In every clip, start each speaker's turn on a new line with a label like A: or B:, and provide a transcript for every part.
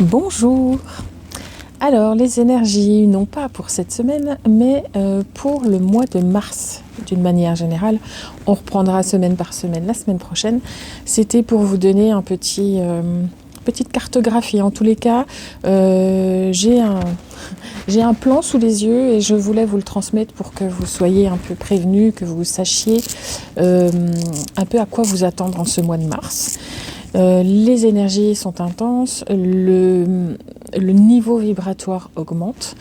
A: Bonjour. Alors, les énergies, non pas pour cette semaine, mais pour le mois de mars, d'une manière générale. On reprendra semaine par semaine la semaine prochaine. C'était pour vous donner petite cartographie. En tous les cas, j'ai un plan sous les yeux et je voulais vous le transmettre pour que vous soyez un peu prévenus, que vous sachiez un peu à quoi vous attendre en ce mois de mars. Les énergies sont intenses, le niveau vibratoire augmente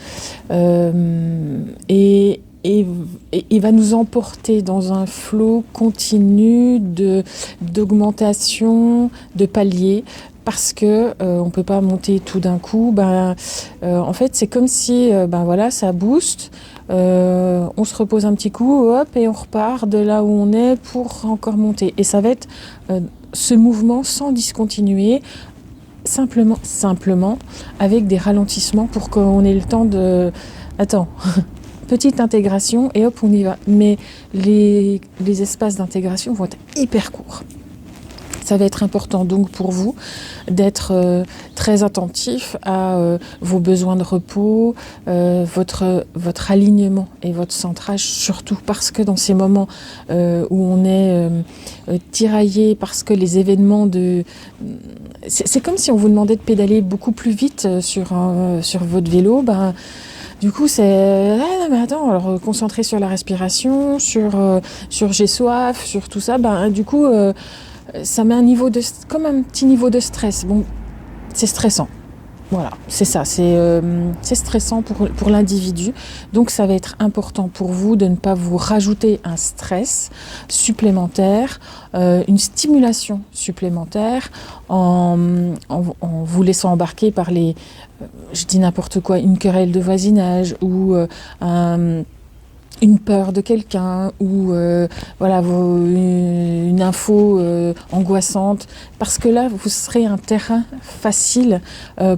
A: et il va nous emporter dans un flot continu d'augmentation, de paliers. Parce que on peut pas monter tout d'un coup. En fait, c'est comme si ça booste. On se repose un petit coup, hop, et on repart de là où on est pour encore monter. Et ça va être ce mouvement sans discontinuer, simplement avec des ralentissements pour qu'on ait le temps de... Attends, petite intégration et hop, on y va. Mais les espaces d'intégration vont être hyper courts. Ça va être important donc pour vous d'être très attentif à vos besoins de repos, votre alignement et votre centrage, surtout parce que dans ces moments où on est tiraillé, parce que les événements c'est comme si on vous demandait de pédaler beaucoup plus vite sur votre vélo. Du coup, c'est... Ah, non, mais attends, alors concentrer sur la respiration, sur j'ai soif, sur tout ça, du coup... ça met comme un petit niveau de stress. Bon, c'est stressant. Voilà, c'est ça, c'est stressant pour l'individu. Donc ça va être important pour vous de ne pas vous rajouter un stress supplémentaire, une stimulation supplémentaire en vous laissant embarquer par je dis n'importe quoi, une querelle de voisinage ou une peur de quelqu'un ou une info angoissante, parce que là vous serez un terrain facile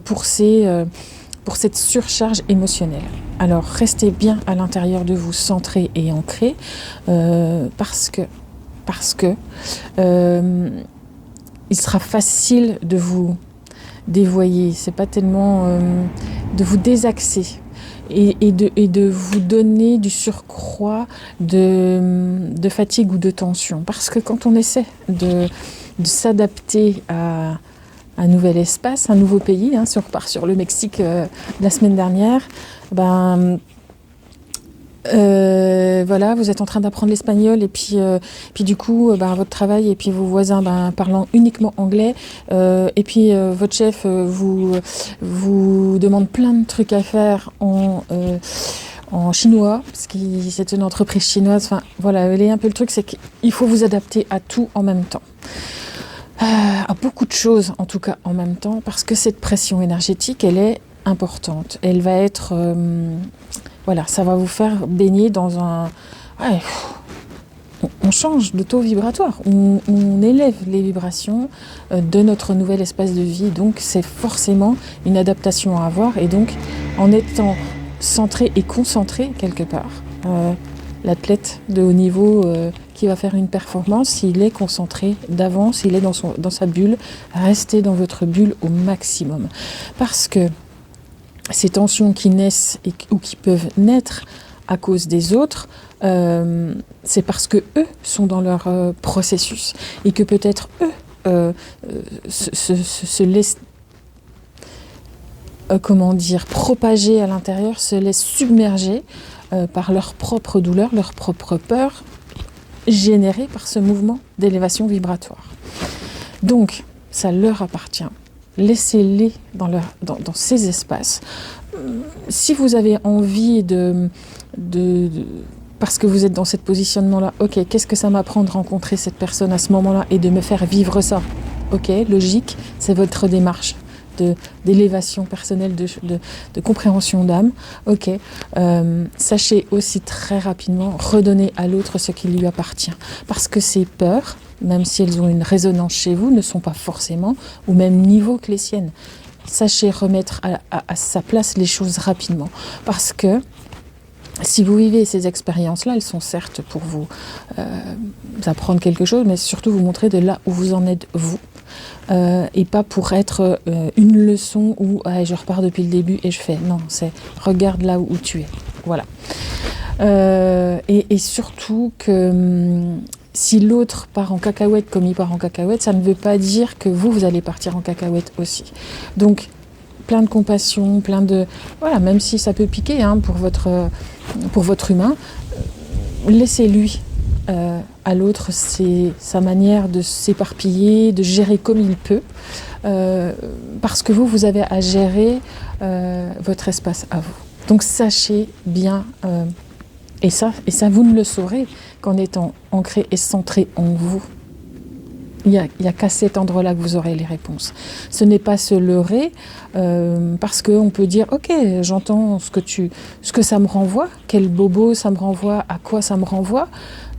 A: pour cette surcharge émotionnelle. Alors restez bien à l'intérieur de vous, centré et ancré, parce que il sera facile de vous dévoyer, c'est pas tellement de vous désaxer et de vous donner du surcroît de fatigue ou de tension. Parce que quand on essaie de s'adapter à un nouvel espace, un nouveau pays, si on repart sur le Mexique la semaine dernière, vous êtes en train d'apprendre l'espagnol et puis du coup votre travail et puis vos voisins parlant uniquement anglais et puis votre chef vous demande plein de trucs à faire en chinois, parce que c'est une entreprise chinoise. Enfin voilà, un peu le truc, c'est qu'il faut vous adapter à tout en même temps. À beaucoup de choses en tout cas en même temps, parce que cette pression énergétique, elle est importante. Elle va être... ça va vous faire baigner dans un... on change de taux vibratoire, on élève les vibrations de notre nouvel espace de vie, donc c'est forcément une adaptation à avoir, et donc en étant centré et concentré quelque part, l'athlète de haut niveau qui va faire une performance, s'il est concentré d'avance, il est dans sa bulle, restez dans votre bulle au maximum, parce que ces tensions qui naissent ou qui peuvent naître à cause des autres, c'est parce que eux sont dans leur processus et que peut-être eux se laissent propager à l'intérieur, se laissent submerger par leur propre douleur, leur propre peur, générée par ce mouvement d'élévation vibratoire. Donc, ça leur appartient. Laissez-les dans ces espaces. Si vous avez envie parce que vous êtes dans ce positionnement-là, ok, qu'est-ce que ça m'apprend de rencontrer cette personne à ce moment-là et de me faire vivre ça? Ok, logique, c'est votre démarche d'élévation personnelle, de compréhension d'âme. Ok, sachez aussi très rapidement redonner à l'autre ce qui lui appartient. Parce que ces peurs, même si elles ont une résonance chez vous, ne sont pas forcément au même niveau que les siennes. Sachez remettre à sa place les choses rapidement. Parce que si vous vivez ces expériences-là, elles sont certes pour vous apprendre quelque chose, mais surtout vous montrer de là où vous en êtes vous. et pas pour être une leçon où je repars depuis le début et je fais. Non, c'est regarde là où tu es. Voilà. Et surtout que si l'autre part en cacahuète comme il part en cacahuète, ça ne veut pas dire que vous allez partir en cacahuète aussi. Donc, plein de compassion, plein de... Voilà, même si ça peut piquer pour votre humain, laissez-lui à l'autre c'est sa manière de s'éparpiller, de gérer comme il peut, parce que vous avez à gérer votre espace à vous. Donc sachez bien, et ça vous ne le saurez qu'en étant ancré et centré en vous. Il y a qu'à cet endroit-là que vous aurez les réponses. Ce n'est pas se leurrer, parce qu'on peut dire « Ok, j'entends ce que ça me renvoie, quel bobo ça me renvoie, à quoi ça me renvoie,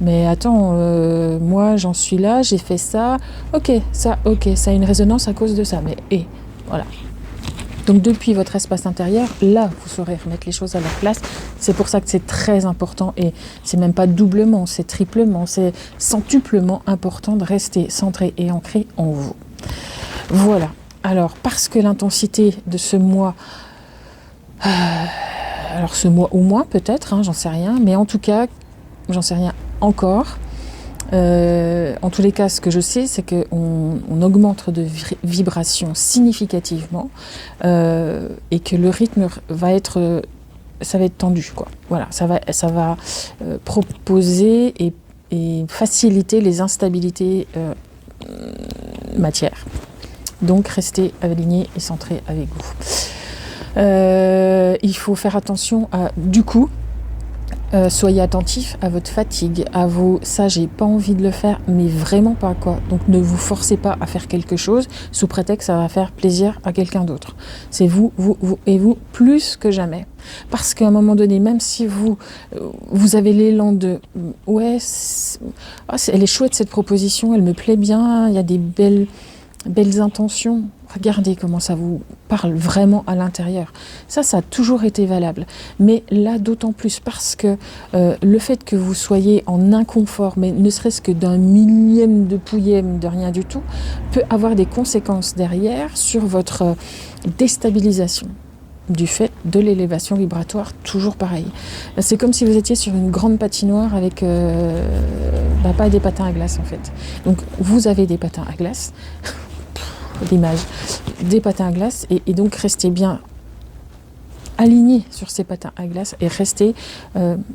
A: mais attends, moi j'en suis là, j'ai fait ça, ok, ça a une résonance à cause de ça, mais voilà. » Donc depuis votre espace intérieur, là, vous saurez remettre les choses à leur place. C'est pour ça que c'est très important, et c'est même pas doublement, c'est triplement, c'est centuplement important de rester centré et ancré en vous. Voilà. Alors, parce que l'intensité de ce mois, alors ce mois ou moins peut-être, j'en sais rien, mais en tout cas, j'en sais rien encore. En tous les cas, ce que je sais, c'est qu'on augmente de vibration significativement, et que le rythme va être tendu, quoi. Voilà, ça va proposer et faciliter les instabilités matière. Donc, restez alignés et centrés avec vous. Il faut faire attention du coup. Soyez attentifs à votre fatigue, ça j'ai pas envie de le faire, mais vraiment pas quoi. Donc ne vous forcez pas à faire quelque chose sous prétexte que ça va faire plaisir à quelqu'un d'autre. C'est vous et vous plus que jamais. Parce qu'à un moment donné, même si vous avez l'élan de elle est chouette cette proposition, elle me plaît bien, il y a des belles intentions. Regardez comment ça vous parle vraiment à l'intérieur. Ça a toujours été valable. Mais là, d'autant plus parce que le fait que vous soyez en inconfort, mais ne serait-ce que d'un millième de pouillème, de rien du tout, peut avoir des conséquences derrière sur votre déstabilisation du fait de l'élévation vibratoire, toujours pareil. C'est comme si vous étiez sur une grande patinoire avec pas des patins à glace en fait. Donc vous avez des patins à glace, l'image, des patins à glace, et donc restez bien alignés sur ces patins à glace et restez,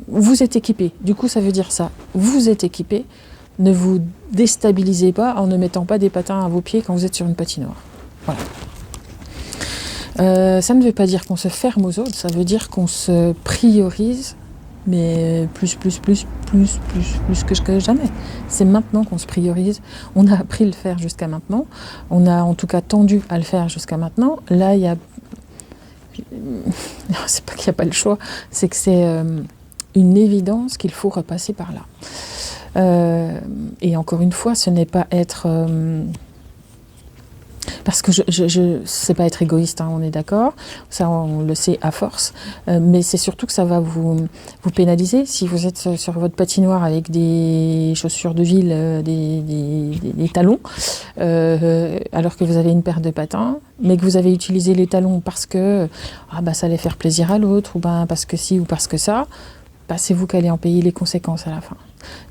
A: vous êtes équipés, du coup ça veut dire ça, vous êtes équipés, ne vous déstabilisez pas en ne mettant pas des patins à vos pieds quand vous êtes sur une patinoire. Voilà. Ça ne veut pas dire qu'on se ferme aux autres, ça veut dire qu'on se priorise, mais plus que jamais. C'est maintenant qu'on se priorise. On a appris à le faire jusqu'à maintenant. On a en tout cas tendu à le faire jusqu'à maintenant. Là, il y a... C'est pas qu'il n'y a pas le choix, c'est que c'est une évidence qu'il faut repasser par là. Et encore une fois, ce n'est pas être... Parce que je sais pas être égoïste, on est d'accord, ça on le sait à force, mais c'est surtout que ça va vous pénaliser si vous êtes sur votre patinoire avec des chaussures de ville, des talons, alors que vous avez une paire de patins, mais que vous avez utilisé les talons parce que ça allait faire plaisir à l'autre, ou parce que si ou parce que ça, c'est vous qui allez en payer les conséquences à la fin.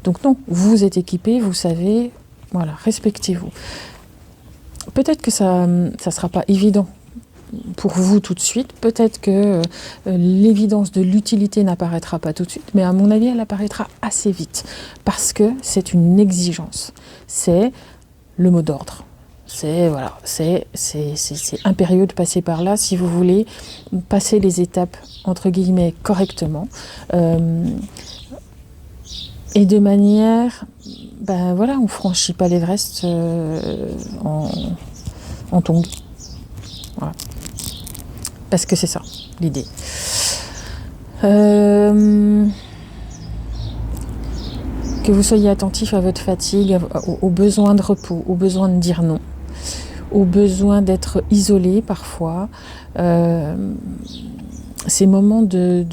A: Donc non, vous êtes équipés, vous savez, voilà, respectez-vous. Peut-être que ça ne sera pas évident pour vous tout de suite. Peut-être que l'évidence de l'utilité n'apparaîtra pas tout de suite. Mais à mon avis, elle apparaîtra assez vite. Parce que c'est une exigence. C'est le mot d'ordre. C'est impérieux de passer par là si vous voulez passer les étapes, entre guillemets, correctement. Et de manière... on ne franchit pas l'Everest en tongs. Voilà. Parce que c'est ça, l'idée. Que vous soyez attentif à votre fatigue, au besoin de repos, au besoin de dire non, au besoin d'être isolé parfois. Ces moments de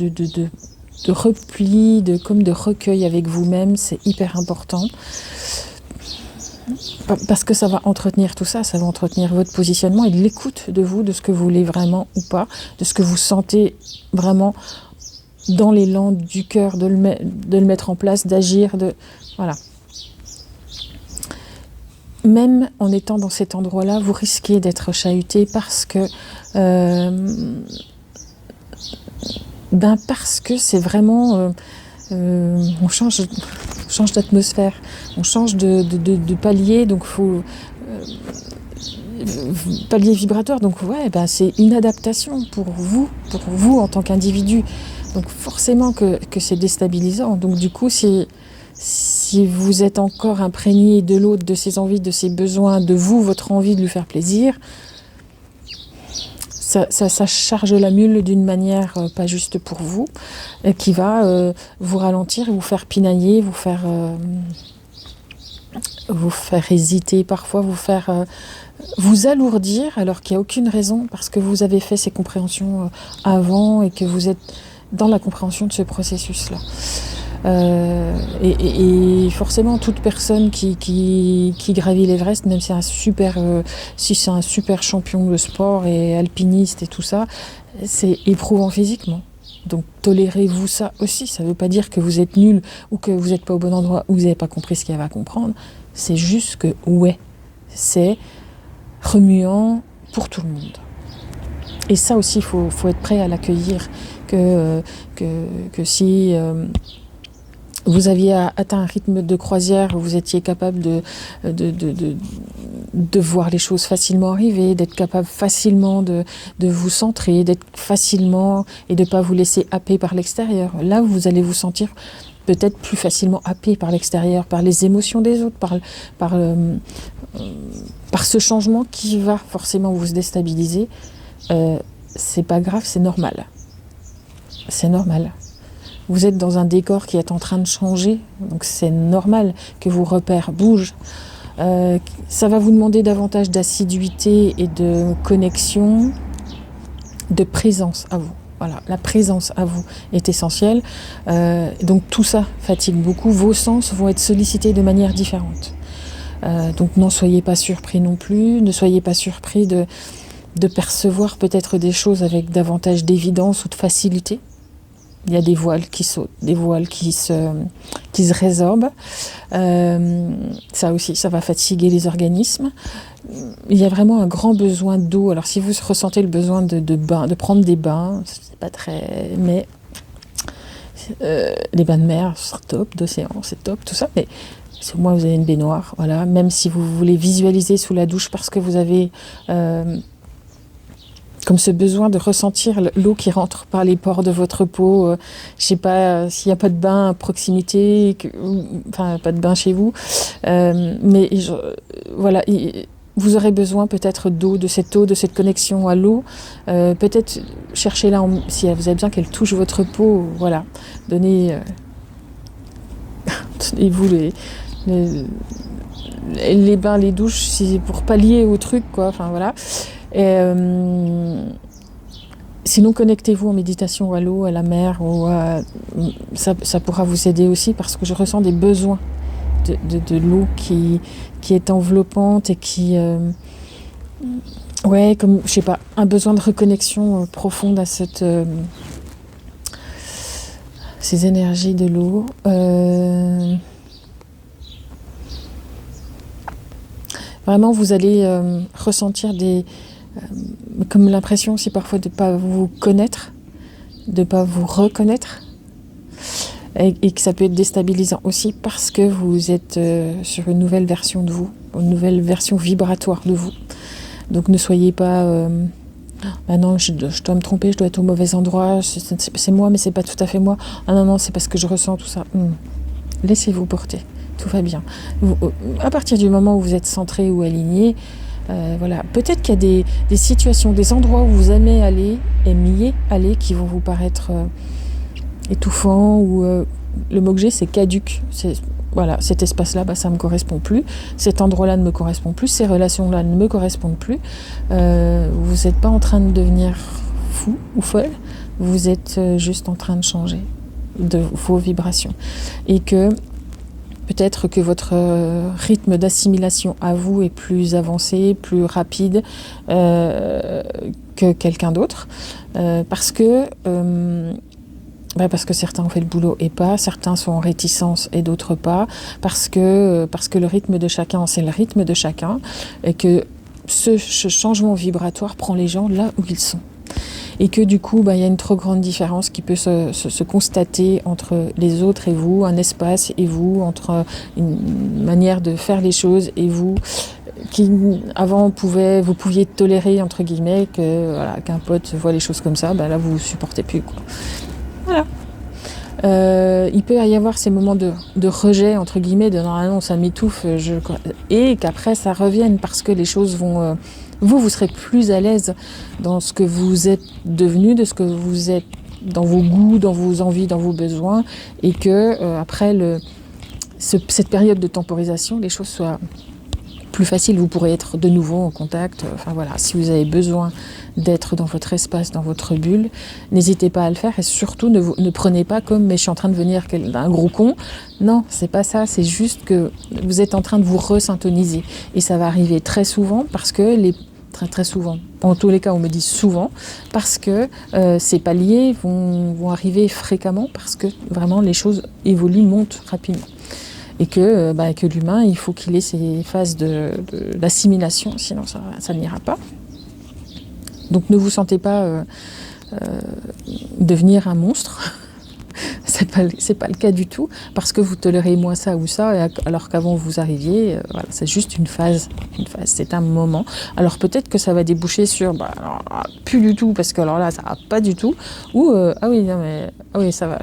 A: repli, de recueil avec vous-même, c'est hyper important. Parce que ça va entretenir tout ça, ça va entretenir votre positionnement et l'écoute de vous, de ce que vous voulez vraiment ou pas, de ce que vous sentez vraiment dans l'élan du cœur, de le mettre en place, d'agir, voilà. Même en étant dans cet endroit-là, vous risquez d'être chahuté parce que c'est vraiment on change d'atmosphère, on change de palier, donc faut palier vibratoire, donc c'est une adaptation pour vous en tant qu'individu, donc forcément que c'est déstabilisant. Donc du coup, si vous êtes encore imprégné de l'autre, de ses envies, de ses besoins, de vous, votre envie de lui faire plaisir, ça charge la mule d'une manière pas juste pour vous, qui va vous ralentir et vous faire pinailler, vous faire hésiter parfois, vous alourdir alors qu'il n'y a aucune raison, parce que vous avez fait ces compréhensions avant et que vous êtes dans la compréhension de ce processus-là. Et forcément, toute personne qui gravit l'Everest, même si c'est un super champion de sport et alpiniste et tout ça, c'est éprouvant physiquement. Donc tolérez-vous ça aussi. Ça ne veut pas dire que vous êtes nul ou que vous n'êtes pas au bon endroit ou que vous n'avez pas compris ce qu'il y avait à comprendre. C'est juste que, c'est remuant pour tout le monde. Et ça aussi, il faut être prêt à l'accueillir. Que si vous aviez atteint un rythme de croisière où vous étiez capable de voir les choses facilement arriver, d'être capable facilement de vous centrer, d'être facilement et de ne pas vous laisser happer par l'extérieur. Là, vous allez vous sentir peut-être plus facilement happé par l'extérieur, par les émotions des autres, par ce changement qui va forcément vous déstabiliser. C'est pas grave, c'est normal. C'est normal. Vous êtes dans un décor qui est en train de changer, donc c'est normal que vos repères bougent. Ça va vous demander davantage d'assiduité et de connexion, de présence à vous. Voilà, la présence à vous est essentielle. Donc tout ça fatigue beaucoup. Vos sens vont être sollicités de manière différente. Donc n'en soyez pas surpris non plus. Ne soyez pas surpris de percevoir peut-être des choses avec davantage d'évidence ou de facilité. Il y a des voiles qui sautent, des voiles qui se résorbent. Ça aussi, ça va fatiguer les organismes. Il y a vraiment un grand besoin d'eau. Alors si vous ressentez le besoin de prendre des bains, c'est pas très... Mais les bains de mer, c'est top, d'océan, c'est top, tout ça. Mais au moins vous avez une baignoire, voilà. Même si vous voulez visualiser sous la douche parce que vous avez... comme ce besoin de ressentir l'eau qui rentre par les pores de votre peau. Je sais pas s'il n'y a pas de bain à proximité, pas de bain chez vous, mais voilà, vous aurez besoin peut-être d'eau, de cette connexion à l'eau. Peut-être cherchez là, si vous avez besoin qu'elle touche votre peau, voilà. Donnez-vous les bains, les douches, c'est pour pallier au truc, quoi. Enfin voilà. Sinon, connectez-vous en méditation à l'eau, à la mer, ça pourra vous aider aussi, parce que je ressens des besoins de l'eau qui est enveloppante et qui... comme, je sais pas, un besoin de reconnexion profonde à ces énergies de l'eau. Vraiment, vous allez ressentir comme l'impression aussi parfois de ne pas vous connaître, de ne pas vous reconnaître, et que ça peut être déstabilisant aussi parce que vous êtes sur une nouvelle version de vous, une nouvelle version vibratoire de vous. Donc ne soyez pas non, je dois me tromper, je dois être au mauvais endroit, c'est moi mais c'est pas tout à fait moi. Ah non, c'est parce que je ressens tout ça. Laissez-vous porter, tout va bien. À partir du moment où vous êtes centré ou aligné, voilà. Peut-être qu'il y a des situations, des endroits où vous aimiez aller qui vont vous paraître étouffants, ou le mot que j'ai, c'est caduc. Voilà, cet espace-là, ça ne me correspond plus. Cet endroit-là ne me correspond plus. Ces relations-là ne me correspondent plus. Vous n'êtes pas en train de devenir fou ou folle. Vous êtes juste en train de changer de vos vibrations. Et que Peut-être que votre rythme d'assimilation à vous est plus avancé, plus rapide que quelqu'un d'autre. Parce que certains ont fait le boulot et pas, certains sont en réticence et d'autres pas, parce que le rythme de chacun, c'est le rythme de chacun, et que ce changement vibratoire prend les gens là où ils sont. Et que du coup, il y a une trop grande différence qui peut se constater entre les autres et vous, un espace et vous, entre une manière de faire les choses et vous, qui avant vous pouviez tolérer, entre guillemets, qu'un pote voit les choses comme ça, là vous supportez plus, quoi. Voilà. Il peut y avoir ces moments de rejet, entre guillemets, de non, ça m'étouffe, et qu'après ça revienne parce que les choses vont... vous serez plus à l'aise dans ce que vous êtes devenu, de ce que vous êtes dans vos goûts, dans vos envies, dans vos besoins, et que après cette période de temporisation, les choses soient plus faciles. Vous pourrez être de nouveau en contact. Si vous avez besoin d'être dans votre espace, dans votre bulle, n'hésitez pas à le faire, et surtout ne prenez pas comme mais je suis en train de devenir un gros con. Non, c'est pas ça, c'est juste que vous êtes en train de vous resyntoniser, et ça va arriver très souvent parce que très souvent, en tous les cas on me dit souvent, parce que ces paliers vont arriver fréquemment, parce que vraiment les choses évoluent, montent rapidement. Et que l'humain, il faut qu'il ait ces phases d'assimilation, sinon ça n'ira pas. Donc ne vous sentez pas devenir un monstre, c'est pas le cas du tout, parce que vous tolérez moins ça ou ça, alors qu'avant vous arriviez, c'est juste une phase, c'est un moment. Alors peut-être que ça va déboucher sur, plus du tout, parce que alors là ça va pas du tout, ou ça va,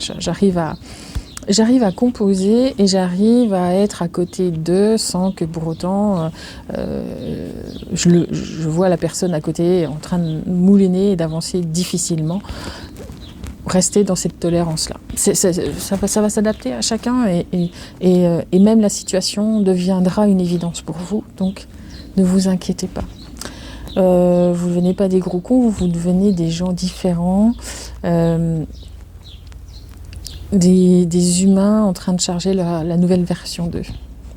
A: j'arrive à composer et j'arrive à être à côté d'eux sans que pour autant je vois la personne à côté en train de mouliner et d'avancer difficilement. Rester dans cette tolérance-là. Ça va s'adapter à chacun, et même la situation deviendra une évidence pour vous, donc ne vous inquiétez pas. Vous ne devenez pas des gros cons, vous devenez des gens différents. Des humains en train de charger la nouvelle version d'eux.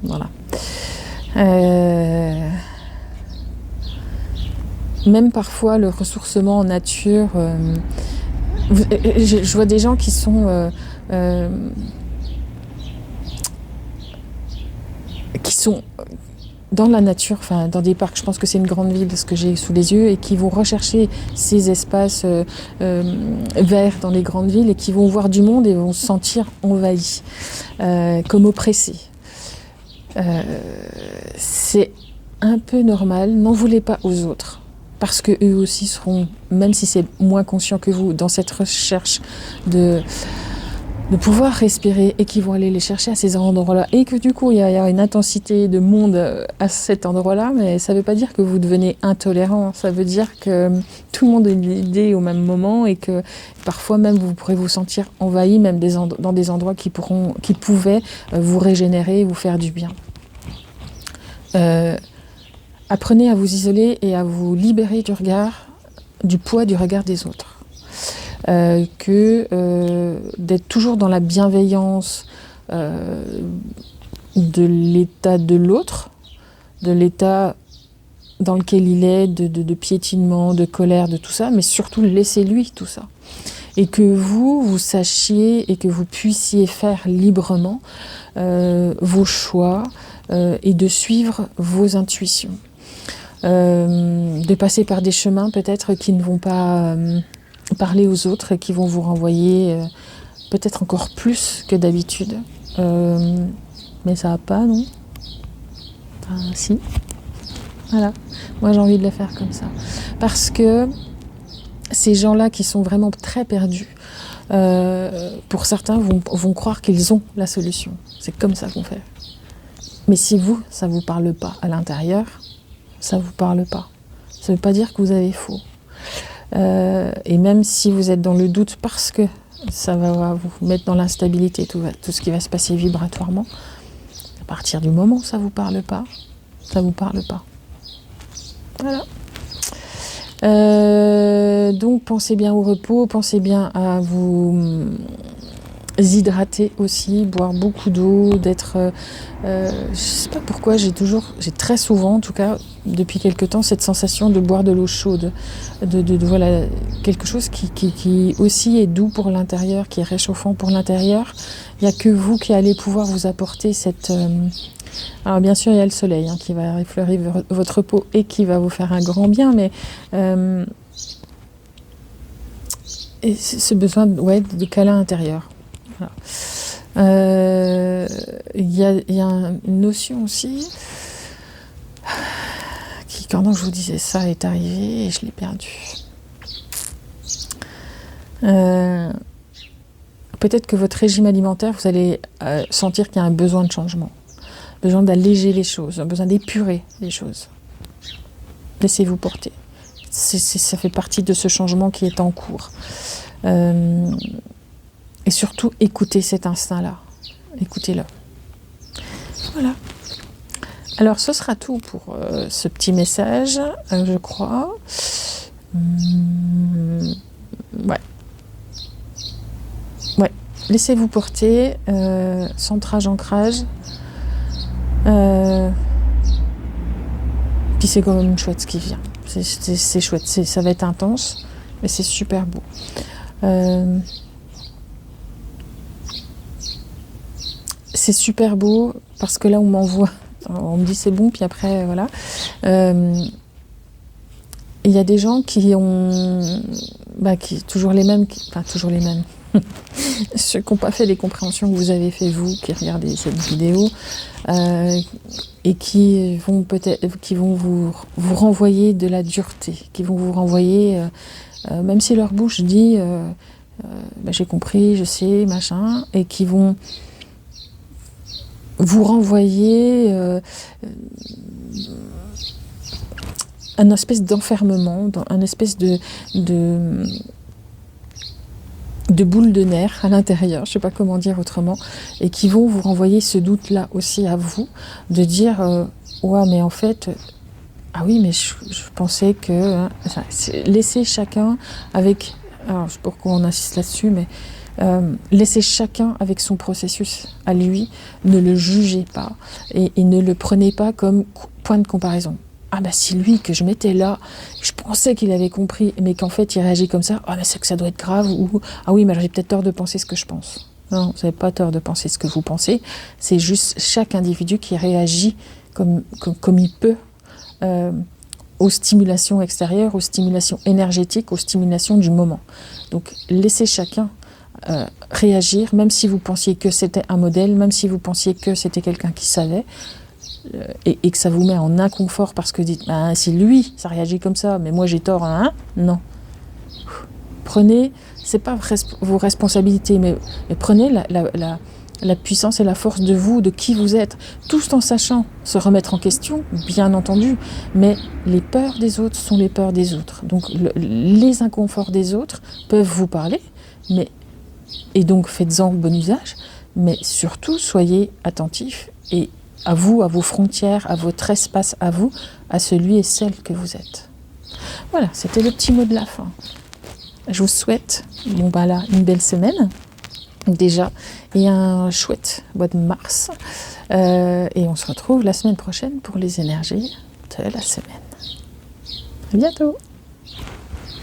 A: Voilà. Même parfois, le ressourcement en nature... je vois des gens qui sont dans la nature, dans des parcs, je pense que c'est une grande ville, ce que j'ai sous les yeux, et qui vont rechercher ces espaces verts dans les grandes villes, et qui vont voir du monde et vont se sentir envahis, comme oppressés. C'est un peu normal, n'en voulez pas aux autres, parce qu'eux aussi seront, même si c'est moins conscient que vous, dans cette recherche de pouvoir respirer, et qui vont aller les chercher à ces endroits-là, et que du coup il y a une intensité de monde à cet endroit-là, mais ça ne veut pas dire que vous devenez intolérant, ça veut dire que tout le monde a une idée au même moment, et que parfois même vous pourrez vous sentir envahi, même dans des endroits qui pouvaient vous régénérer, vous faire du bien. Apprenez à vous isoler et à vous libérer du poids du regard des autres. D'être toujours dans la bienveillance de l'état de l'autre, de l'état dans lequel il est, de piétinement, de colère, de tout ça, mais surtout laissez-lui tout ça. Et que vous sachiez et que vous puissiez faire librement vos choix et de suivre vos intuitions. De passer par des chemins peut-être qui ne vont pas parler aux autres et qui vont vous renvoyer peut-être encore plus que d'habitude. Mais ça va pas, non ? Si. Voilà. Moi, j'ai envie de le faire comme ça. Parce que ces gens-là qui sont vraiment très perdus, pour certains, vont croire qu'ils ont la solution. C'est comme ça qu'on fait. Mais si ça ne vous parle pas à l'intérieur, ça ne vous parle pas. Ça ne veut pas dire que vous avez faux. Et même si vous êtes dans le doute parce que ça va vous mettre dans l'instabilité, tout ce qui va se passer vibratoirement, à partir du moment où ça ne vous parle pas, ça ne vous parle pas. Voilà. Donc pensez bien au repos, pensez bien à vous hydrater aussi, boire beaucoup d'eau, d'être... je sais pas pourquoi, j'ai très souvent, en tout cas, depuis quelque temps, cette sensation de boire de l'eau chaude, voilà, quelque chose qui aussi est doux pour l'intérieur, qui est réchauffant pour l'intérieur. Il n'y a que vous qui allez pouvoir vous apporter cette... Alors bien sûr, il y a le soleil qui va effleurer votre peau et qui va vous faire un grand bien, mais et ce besoin de câlin intérieur. Voilà. Il y a une notion aussi qui, pendant que je vous disais ça, est arrivée et je l'ai perdue. Peut-être que votre régime alimentaire, vous allez sentir qu'il y a un besoin de changement, besoin d'alléger les choses, un besoin d'épurer les choses. Laissez-vous porter. Ça fait partie de ce changement qui est en cours. Et surtout, écoutez cet instinct-là. Écoutez-le. Voilà. Alors, ce sera tout pour ce petit message, je crois. Ouais. Laissez-vous porter. Centrage, ancrage. Puis c'est quand même chouette ce qui vient. C'est chouette. Ça va être intense, mais c'est super beau. C'est super beau parce que là on m'envoie, on me dit c'est bon, puis après voilà. Il y a des gens qui ont, toujours les mêmes, toujours les mêmes, ceux qui n'ont pas fait les compréhensions que vous avez fait vous, qui regardez cette vidéo, et qui vont vous renvoyer de la dureté, qui vont vous renvoyer, même si leur bouche dit j'ai compris, je sais, machin, et qui vont vous renvoyer un espèce d'enfermement, un espèce de boule de nerfs à l'intérieur, je ne sais pas comment dire autrement, et qui vont vous renvoyer ce doute-là aussi à vous, de dire ouais, mais en fait, ah oui, mais je pensais que... laissez chacun avec... Alors, je sais pas pourquoi on insiste là-dessus, mais laissez chacun avec son processus à lui, ne le jugez pas et ne le prenez pas comme point de comparaison. Ah si lui que je mettais là, je pensais qu'il avait compris, mais qu'en fait il réagit comme ça, mais c'est que ça doit être grave, ou ah oui, mais j'ai peut-être tort de penser ce que je pense. Non, vous n'avez pas tort de penser ce que vous pensez, c'est juste chaque individu qui réagit comme il peut aux stimulations extérieures, aux stimulations énergétiques, aux stimulations du moment. Donc laissez chacun réagir, même si vous pensiez que c'était un modèle, même si vous pensiez que c'était quelqu'un qui savait, et que ça vous met en inconfort parce que vous dites si lui ça réagit comme ça, mais moi j'ai tort, non. Prenez, c'est pas vos responsabilités, mais prenez la puissance et la force de vous, de qui vous êtes, tout en sachant se remettre en question, bien entendu, mais les peurs des autres sont les peurs des autres. Donc les inconforts des autres peuvent vous parler, et donc faites-en bon usage, mais surtout soyez attentifs et à vous, à vos frontières, à votre espace, à vous, à celui et celle que vous êtes. Voilà, c'était le petit mot de la fin. Je vous souhaite une belle semaine, déjà, et un chouette mois de mars. Et on se retrouve la semaine prochaine pour les énergies de la semaine. À bientôt!